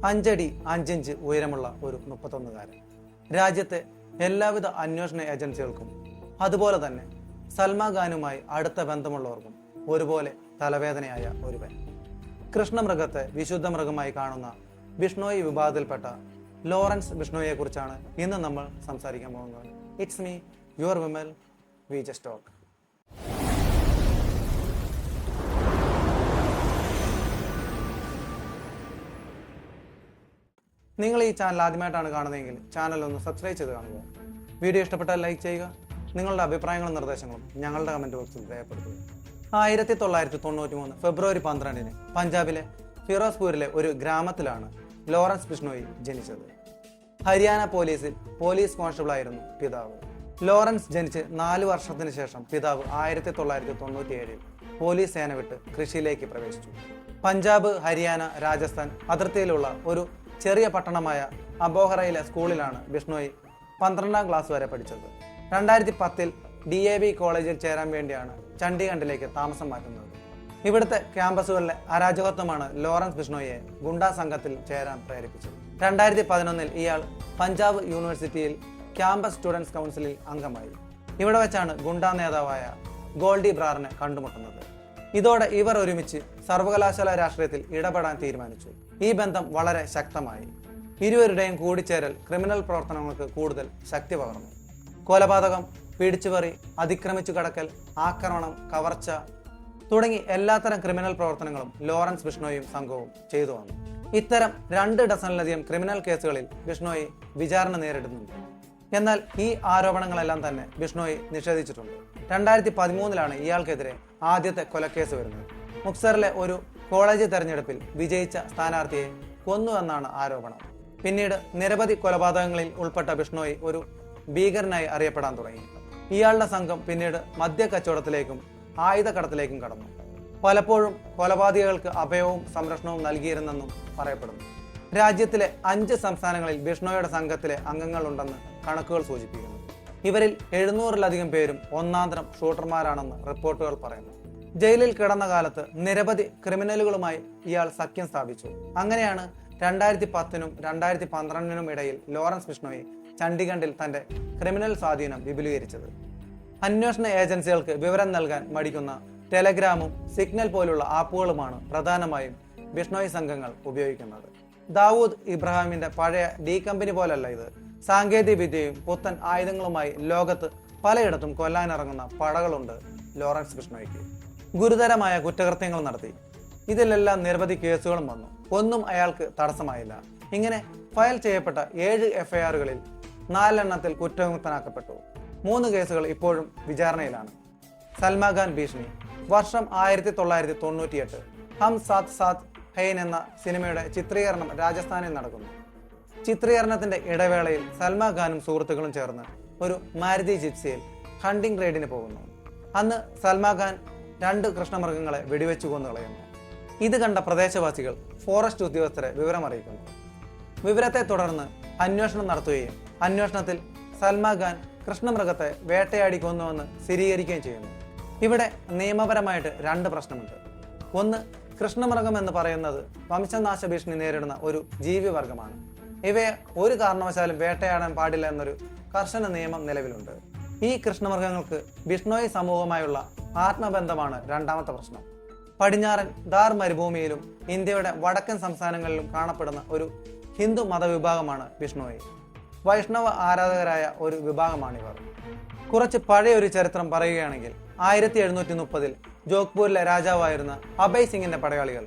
5 അടി 5 ഇഞ്ച് ഉയരമുള്ള ഒരു 31കാരൻ. രാജ്യത്തെ എല്ലാവിധ അന്വേഷണ ഏജൻസികൾക്കും അതുപോലെ തന്നെ സൽമാൻ ഖാനുമായി അടുത്ത ബന്ധമുള്ളവർക്കും ഒരുപോലെ തലവേദനയായ ഒരുവൻ. കൃഷ്ണമൃഗത്തെ വിശുദ്ധ മൃഗമായി കാണുന്ന ബിഷ്ണോയി വിഭാഗത്തിൽപ്പെട്ട ലോറൻസ് ബിഷ്ണോയിയെ കുറിച്ചാണ് ഇന്ന് നമ്മൾ സംസാരിക്കാൻ പോകുന്നത്. It's me your Vimal, we just talk. നിങ്ങൾ ഈ ചാനൽ ആദ്യമായിട്ടാണ് കാണുന്നതെങ്കിൽ ചാനൽ ഒന്ന് സബ്സ്ക്രൈബ് ചെയ്ത് കാണുക. വീഡിയോ ഇഷ്ടപ്പെട്ടാൽ ലൈക്ക് ചെയ്യുക. നിങ്ങളുടെ അഭിപ്രായങ്ങളും നിർദ്ദേശങ്ങളും ഞങ്ങളുടെ കമൻറ്റ് ബോക്സിൽ രേഖപ്പെടുത്തുക. 1993 ഫെബ്രുവരി 12 പഞ്ചാബിലെ ഫിറോസ്പൂരിലെ ഒരു ഗ്രാമത്തിലാണ് ലോറൻസ് ബിഷ്ണോയി ജനിച്ചത്. ഹരിയാന പോലീസിൽ പോലീസ് കോൺസ്റ്റബിളായിരുന്നു പിതാവ്. ലോറൻസ് ജനിച്ച് 4 വർഷത്തിന് ശേഷം പിതാവ് 1997 പോലീസ് സേന വിട്ട് കൃഷിയിലേക്ക് പ്രവേശിച്ചു. പഞ്ചാബ്, ഹരിയാന, രാജസ്ഥാൻ അതിർത്തിയിലുള്ള ഒരു ചെറിയ പട്ടണമായ അബോഹറയിലെ സ്കൂളിലാണ് ബിഷ്ണോയി 12ാം ക്ലാസ് വരെ പഠിച്ചത്. 2010 DAV കോളേജിൽ ചേരാൻ വേണ്ടിയാണ് ചണ്ഡീഗഡിലേക്ക് താമസം മാറ്റുന്നത്. ഇവിടുത്തെ ക്യാമ്പസുകളിലെ അരാജകത്വമാണ് ലോറൻസ് ബിഷ്ണോയിയെ ഗുണ്ടാ സംഘത്തിൽ ചേരാൻ പ്രേരിപ്പിച്ചത്. 2011 ഇയാൾ പഞ്ചാബ് യൂണിവേഴ്സിറ്റിയിൽ ക്യാമ്പസ് സ്റ്റുഡൻസ് കൗൺസിലിൽ അംഗമായി. ഇവിടെ വെച്ചാണ് ഗുണ്ടാ നേതാവായ ഗോൾഡി ബ്രാറിനെ കണ്ടുമുട്ടുന്നത്. ഇതോടെ ഇവർ ഒരുമിച്ച് സർവകലാശാല രാഷ്ട്രീയത്തിൽ ഇടപെടാൻ തീരുമാനിച്ചു. ഈ ബന്ധം വളരെ ശക്തമായി. ഇരുവരുടെയും കൂടിച്ചേരൽ ക്രിമിനൽ പ്രവർത്തനങ്ങൾക്ക് കൂടുതൽ ശക്തി പകർന്നു. കൊലപാതകം, പിടിച്ചുപറി, അതിക്രമിച്ചു കടക്കൽ, ആക്രമണം, കവർച്ച തുടങ്ങി എല്ലാത്തരം ക്രിമിനൽ പ്രവർത്തനങ്ങളും ലോറൻസ് ബിഷ്ണോയും സംഘവും ചെയ്തു വന്നു. ഇത്തരം 2 ഡസനിലധികം ക്രിമിനൽ കേസുകളിൽ ബിഷ്ണോയി വിചാരണ നേരിടുന്നുണ്ട്. എന്നാൽ ഈ ആരോപണങ്ങളെല്ലാം തന്നെ ബിഷ്ണോയി നിഷേധിച്ചിട്ടുണ്ട്. 2013 ഇയാൾക്കെതിരെ ആദ്യത്തെ കൊലക്കേസ് വരുന്നത്. മുക്സറിലെ ഒരു കോളേജ് തെരഞ്ഞെടുപ്പിൽ വിജയിച്ച സ്ഥാനാർത്ഥിയെ കൊന്നു എന്നാണ് ആരോപണം. പിന്നീട് നിരവധി കൊലപാതകങ്ങളിൽ ഉൾപ്പെട്ട ബിഷ്ണോയി ഒരു ഭീകരനായി അറിയപ്പെടാൻ തുടങ്ങി. ഇയാളുടെ സംഘം പിന്നീട് മദ്യക്കച്ചവടത്തിലേക്കും ആയുധക്കടത്തിലേക്കും കടന്നു. പലപ്പോഴും കൊലപാതകികൾക്ക് അഭയവും സംരക്ഷണവും നൽകിയിരുന്നെന്നും പറയപ്പെടുന്നു. രാജ്യത്തിലെ 5 സംസ്ഥാനങ്ങളിൽ ബിഷ്ണോയുടെ സംഘത്തിലെ അംഗങ്ങളുണ്ടെന്ന് കണക്കുകൾ സൂചിപ്പിക്കുന്നു. ഇവരിൽ 700-ലധികം പേരും ഒന്നാന്തരം ഷൂട്ടർമാരാണെന്ന് റിപ്പോർട്ടുകൾ പറയുന്നു. ജയിലിൽ കിടന്ന കാലത്ത് നിരവധി ക്രിമിനലുകളുമായി ഇയാൾ സഖ്യം സ്ഥാപിച്ചു. അങ്ങനെയാണ് 2010-നും 2012-നും ഇടയിൽ ലോറൻസ് ബിഷ്ണോയി ചണ്ഡീഗഡിൽ തന്റെ ക്രിമിനൽ സ്വാധീനം വിപുലീകരിച്ചത്. അന്വേഷണ ഏജൻസികൾക്ക് വിവരം നൽകാൻ മടിക്കുന്ന ടെലഗ്രാമും സിഗ്നൽ പോലുള്ള ആപ്പുകളുമാണ് പ്രധാനമായും ബിഷ്ണോയി സംഘങ്ങൾ ഉപയോഗിക്കുന്നത്. ദാവൂദ് ഇബ്രാഹിമിന്റെ പഴയ ഡി കമ്പനി പോലല്ല ഇത്. സാങ്കേതിക വിദ്യയും പുത്തൻ ആയുധങ്ങളുമായി ലോകത്ത് പലയിടത്തും കൊല്ലാനിറങ്ങുന്ന പടകളുണ്ട് ലോറൻസ് ബിഷ്ണോയ്ക്ക്. ഗുരുതരമായ കുറ്റകൃത്യങ്ങൾ നടത്തി. ഇതിലെല്ലാം നിരവധി കേസുകളും വന്നു. ഒന്നും അയാൾക്ക് തടസ്സമായില്ല. ഇങ്ങനെ ഫയൽ ചെയ്യപ്പെട്ട 7 FIRകളിൽ 4 എണ്ണത്തിൽ കുറ്റവിമുക്തനാക്കപ്പെട്ടു. 3 കേസുകൾ ഇപ്പോഴും വിചാരണയിലാണ്. സൽമാൻ ഖാൻ ഭീഷണി. വർഷം 1998 ഹം സാത്ത് സാത്ത് ഹൈൻ എന്ന സിനിമയുടെ ചിത്രീകരണം രാജസ്ഥാനിൽ നടക്കുന്നു. ചിത്രീകരണത്തിന്റെ ഇടവേളയിൽ സൽമാൻ ഖാനും സുഹൃത്തുക്കളും ചേർന്ന് ഒരു മാരുതി ജിപ്സിയിൽ ഹണ്ടിംഗ് റൈഡിന് പോകുന്നു. അന്ന് സൽമാൻ ഖാൻ 2 കൃഷ്ണമൃഗങ്ങളെ വെടിവെച്ചു കൊന്നു കളയുന്നു. ഇത് കണ്ട പ്രദേശവാസികൾ ഫോറസ്റ്റ് ഉദ്യോഗസ്ഥരെ വിവരമറിയിക്കുന്നു. വിവരത്തെ തുടർന്ന് അന്വേഷണം നടത്തുകയും അന്വേഷണത്തിൽ സൽമാൻ ഖാൻ കൃഷ്ണമൃഗത്തെ വേട്ടയാടി കൊന്നുവെന്ന് സ്ഥിരീകരിക്കുകയും ചെയ്യുന്നു. ഇവിടെ നിയമപരമായിട്ട് 2 പ്രശ്നമുണ്ട്. ഒന്ന്, കൃഷ്ണമൃഗം എന്ന് പറയുന്നത് വംശനാശ ഭീഷണി നേരിടുന്ന ഒരു ജീവിവർഗമാണ്. ഇവയെ ഒരു കാരണവശാലും വേട്ടയാടാൻ പാടില്ല എന്നൊരു കർശന നിയമം നിലവിലുണ്ട്. ഈ കൃഷ്ണമൃഗങ്ങൾക്ക് ബിഷ്ണോയി സമൂഹമായുള്ള ആത്മബന്ധമാണ് 2ാമത്തെ പ്രശ്നം. പടിഞ്ഞാറൻ ധാർ മരുഭൂമിയിലും ഇന്ത്യയുടെ വടക്കൻ സംസ്ഥാനങ്ങളിലും കാണപ്പെടുന്ന ഒരു ഹിന്ദു മതവിഭാഗമാണ് ബിഷ്ണോയി. വൈഷ്ണവ ആരാധകരായ ഒരു വിഭാഗമാണിവർ. കുറച്ച് പഴയൊരു ചരിത്രം പറയുകയാണെങ്കിൽ 1730 ജോധ്പൂരിലെ രാജാവായിരുന്ന അഭയ് സിംഗിന്റെ പടയാളികൾ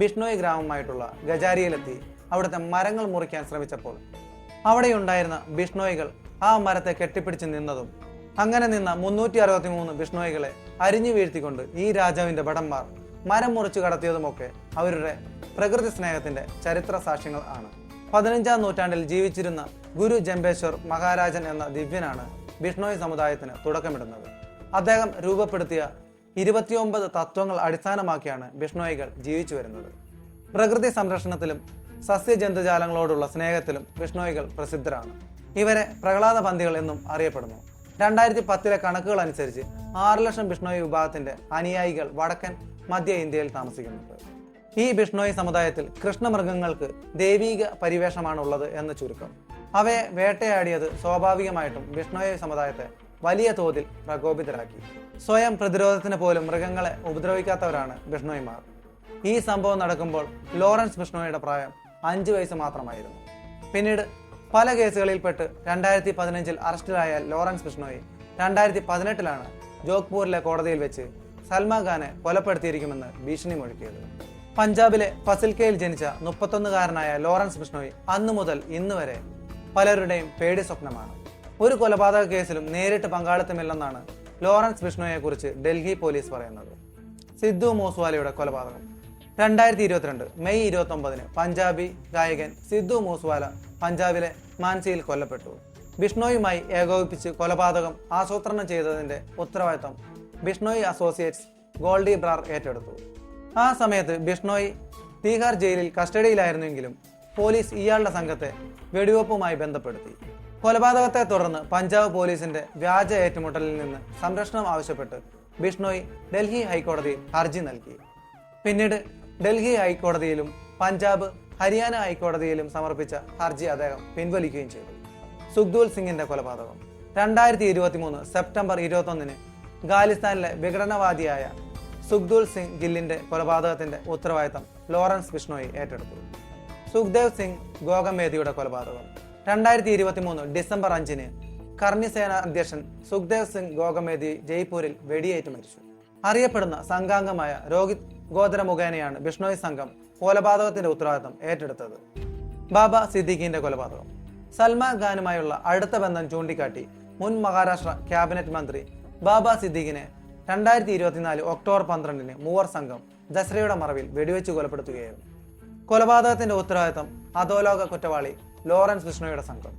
ബിഷ്ണോയി ഗ്രാമമായിട്ടുള്ള ഗജാരിയിലെത്തി അവിടുത്തെ മരങ്ങൾ മുറിക്കാൻ ശ്രമിച്ചപ്പോൾ അവിടെയുണ്ടായിരുന്ന ബിഷ്ണോയികൾ ആ മരത്തെ കെട്ടിപ്പിടിച്ച് നിന്നതും അങ്ങനെ നിന്ന 363 ബിഷ്ണോയികളെ അരിഞ്ഞു വീഴ്ത്തിക്കൊണ്ട് ഈ രാജാവിന്റെ ഭടന്മാർ മരം മുറിച്ചു കടത്തിയതുമൊക്കെ അവരുടെ പ്രകൃതി സ്നേഹത്തിന്റെ ചരിത്ര സാക്ഷ്യങ്ങൾ ആണ്. 15ാം നൂറ്റാണ്ടിൽ ജീവിച്ചിരുന്ന ഗുരു ജംബേശ്വർ മഹാരാജൻ എന്ന ദിവ്യനാണ് ബിഷ്ണോയി സമുദായത്തിന് തുടക്കമിടുന്നത്. അദ്ദേഹം രൂപപ്പെടുത്തിയ 29 തത്വങ്ങൾ അടിസ്ഥാനമാക്കിയാണ് ബിഷ്ണോയികൾ ജീവിച്ചു വരുന്നത്. പ്രകൃതി സംരക്ഷണത്തിലും സസ്യജന്തുജാലങ്ങളോടുള്ള സ്നേഹത്തിലും ബിഷ്ണോയികൾ പ്രസിദ്ധരാണ്. ഇവരെ പ്രഹ്ലാദപന്തികൾ എന്നും അറിയപ്പെടുന്നു. 2010 കണക്കുകൾ അനുസരിച്ച് 6 ലക്ഷം ബിഷ്ണോയി വിഭാഗത്തിന്റെ അനുയായികൾ വടക്കൻ മധ്യ ഇന്ത്യയിൽ താമസിക്കുന്നുണ്ട്. ഈ ബിഷ്ണോയി സമുദായത്തിൽ കൃഷ്ണമൃഗങ്ങൾക്ക് ദൈവീക പരിവേഷമാണുള്ളത് എന്ന് ചുരുക്കം. അവയെ വേട്ടയാടിയത് സ്വാഭാവികമായിട്ടും ബിഷ്ണോയി സമുദായത്തെ വലിയ തോതിൽ പ്രകോപിതരാക്കി. സ്വയം പ്രതിരോധത്തിന് പോലും മൃഗങ്ങളെ ഉപദ്രവിക്കാത്തവരാണ് ബിഷ്ണോയിമാർ. ഈ സംഭവം നടക്കുമ്പോൾ ലോറൻസ് ബിഷ്ണോയിയുടെ പ്രായം 5 വയസ്സ് മാത്രമായിരുന്നു. പിന്നീട് പല കേസുകളിൽപ്പെട്ട് 2015 അറസ്റ്റിലായ ലോറൻസ് ബിഷ്ണോയി 2018 ജോധ്പൂരിലെ കോടതിയിൽ വെച്ച് സൽമാൻ ഖാനെ കൊലപ്പെടുത്തിയിരിക്കുമെന്ന് ഭീഷണി മുഴക്കിയത്. പഞ്ചാബിലെ ഫസിൽക്കയിൽ ജനിച്ച 31-കാരനായ ലോറൻസ് ബിഷ്ണോയി അന്നു മുതൽ ഇന്ന് വരെ പലരുടെയും പേടി സ്വപ്നമാണ്. ഒരു കൊലപാതക കേസിലും നേരിട്ട് പങ്കാളിത്തമില്ലെന്നാണ് ലോറൻസ് ബിഷ്ണോയെ കുറിച്ച് ഡൽഹി പോലീസ് പറയുന്നത്. സിദ്ധു മൂസ്വാലയുടെ കൊലപാതകം 2022 മെയ് 29 പഞ്ചാബി ഗായകൻ സിദ്ധു മൂസ്വാല പഞ്ചാബിലെ മാൻസിയിൽ കൊല്ലപ്പെട്ടു. ബിഷ്ണോയുമായി ഏകോപിപ്പിച്ച് കൊലപാതകം ആസൂത്രണം ചെയ്തതിന്റെ ഉത്തരവാദിത്തം ബിഷ്ണോയി അസോസിയേറ്റ്സ് ഗോൾഡി ബ്രാർ ഏറ്റെടുത്തു. ആ സമയത്ത് ബിഷ്ണോയി തീഹാർ ജയിലിൽ കസ്റ്റഡിയിലായിരുന്നെങ്കിലും പോലീസ് ഇയാളുടെ സംഘത്തെ വെടിവെപ്പുമായി ബന്ധപ്പെടുത്തി. കൊലപാതകത്തെ തുടർന്ന് പഞ്ചാബ് പോലീസിന്റെ വ്യാജ ഏറ്റുമുട്ടലിൽ നിന്ന് സംരക്ഷണം ആവശ്യപ്പെട്ട് ബിഷ്ണോയി ഡൽഹി ഹൈക്കോടതിയിൽ ഹർജി നൽകി. പിന്നീട് ഡൽഹി ഹൈക്കോടതിയിലും പഞ്ചാബ് ഹരിയാന ഹൈക്കോടതിയിലും സമർപ്പിച്ച ഹർജി അദ്ദേഹം പിൻവലിക്കുകയും ചെയ്തു. സുഖ്ദൂൽ സിംഗിന്റെ കൊലപാതകം 2023 സെപ്റ്റംബർ 21 ഖാലിസ്ഥാനിലെ വിഘടനവാദിയായ സുഖ്ദൂൽ സിംഗ് ഗില്ലിന്റെ കൊലപാതകത്തിന്റെ ഉത്തരവാദിത്തം ലോറൻസ് ബിഷ്ണോയി ഏറ്റെടുത്തു. സുഖ്ദേവ് സിംഗ് ഗോഗമേദിയുടെ കൊലപാതകം 2023 ഡിസംബർ 5 കർണി സേന അധ്യക്ഷൻ സുഖ്ദേവ് സിംഗ് ഗോഗമേദി ജയ്പൂരിൽ വെടിയേറ്റ് മരിച്ചു. അറിയപ്പെടുന്ന സംഘാംഗമായ രോഹിത് ഗോദ്ര മുഖേനയാണ് ബിഷ്ണോയി സംഘം കൊലപാതകത്തിന്റെ ഉത്തരവാദിത്തം ഏറ്റെടുത്തത്. ബാബ സിദ്ദിഖിന്റെ കൊലപാതകം സൽമാൻ ഖാനുമായുള്ള അടുത്ത ബന്ധം ചൂണ്ടിക്കാട്ടി മുൻ മഹാരാഷ്ട്ര ക്യാബിനറ്റ് മന്ത്രി ബാബ സിദ്ദിഖിനെ 2024 ഒക്ടോബർ 12 മൂവർ സംഘം ദസറയുടെ മറവിൽ വെടിവെച്ച് കൊലപ്പെടുത്തുകയായിരുന്നു. കൊലപാതകത്തിന്റെ ഉത്തരവാദിത്തം അധോലോക കുറ്റവാളി ലോറൻസ് ബിഷ്ണോയുടെ സംഘം.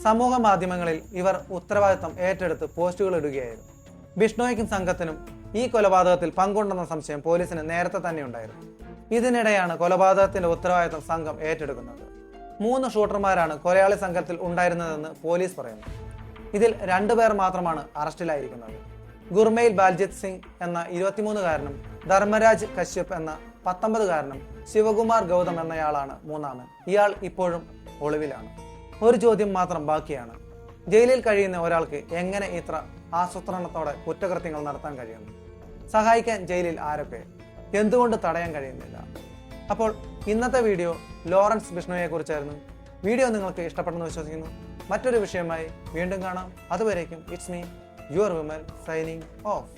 സമൂഹ മാധ്യമങ്ങളിൽ ഇവർ ഉത്തരവാദിത്തം ഏറ്റെടുത്ത് പോസ്റ്റുകൾ ഇടുകയായിരുന്നു. ബിഷ്ണോയ്ക്കും സംഘത്തിനും ഈ കൊലപാതകത്തിൽ പങ്കുണ്ടെന്ന സംശയം പോലീസിന് നേരത്തെ തന്നെ ഉണ്ടായിരുന്നു. ഇതിനിടെയാണ് കൊലപാതകത്തിന്റെ ഉത്തരവാദിത്തം സംഘം ഏറ്റെടുക്കുന്നത്. 3 ഷൂട്ടർമാരാണ് കൊലയാളി സംഘത്തിൽ ഉണ്ടായിരുന്നതെന്ന് പോലീസ് പറയുന്നു. ഇതിൽ 2 പേർ മാത്രമാണ് അറസ്റ്റിലായിരിക്കുന്നത്. ഗുർമെയിൽ ബാൽജിത് സിംഗ് എന്ന 23-കാരനും ധർമ്മരാജ് കശ്യപ് എന്ന 19-കാരനും ശിവകുമാർ ഗൗതം എന്നയാളാണ് 3ാമൻ. ഇയാൾ ഇപ്പോഴും ഒളിവിലാണ്. ഒരു ചോദ്യം മാത്രം ബാക്കിയാണ്. ജയിലിൽ കഴിയുന്ന ഒരാൾക്ക് എങ്ങനെ ഇത്ര ആസൂത്രണത്തോടെ കുറ്റകൃത്യങ്ങൾ നടത്താൻ കഴിയുന്നു? സഹായിക്കാൻ ജയിലിൽ ആരൊക്കെ? എന്തുകൊണ്ട് തടയാൻ കഴിയുന്നില്ല? അപ്പോൾ ഇന്നത്തെ വീഡിയോ ലോറൻസ് ബിഷ്ണോയെ കുറിച്ചായിരുന്നു. വീഡിയോ നിങ്ങൾക്ക് ഇഷ്ടപ്പെട്ടെന്ന് വിശ്വസിക്കുന്നു. മറ്റൊരു വിഷയമായി വീണ്ടും കാണാം. അതുവരേക്കും it's me your Vimal signing off.